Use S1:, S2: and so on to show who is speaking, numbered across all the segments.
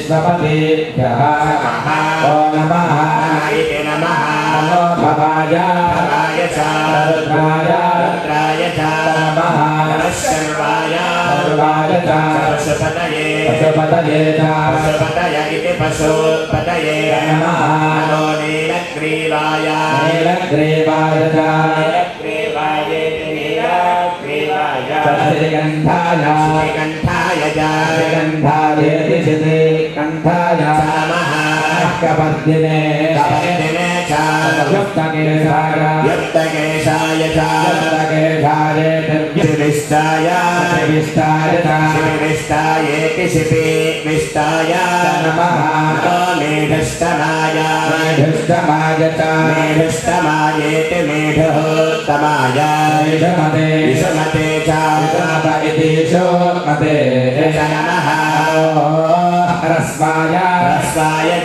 S1: स्वपतेभ्यः नमः नमो भवाय च रुद्राय च नमः शर्वाय च पशुपतये च पशुपतय इति पशुपतये नमः नमो नीलग्रीवाय च श्रीकण्ठाय कंठाय नमः कपद्दिने युक्तकेशाय च शिपिविष्टायेति शिपिविष्टाय नमः मेढष्टमाय च मेढष्टमायेति मेढोत्तमाय विषमते च इति विषमते नमः रस्वाय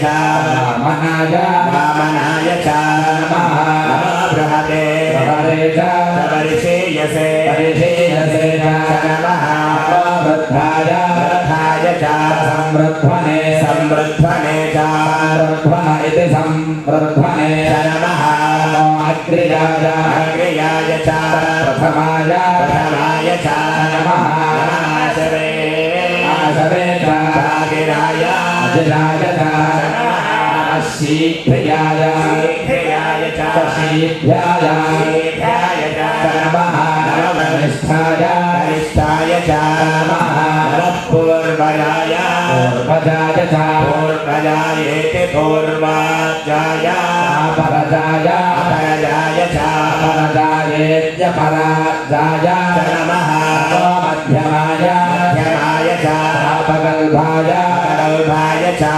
S1: च वामनाय च नमः बृहते च परिषेयसे च नमः वृद्धाय च संवृध्वने च इति संवृध्वने च नमः अग्र्याय च प्रथमाय च नमः आशवे च अजिराय च शीघ्राय च नमः कनिष्ठाय च नमः पूर्वजाय च पूर्वजायेति पूर्वाजाय अपरजाय च अपरजायेत्यपराजाय नमः मध्यमाय च अपगल्भाय च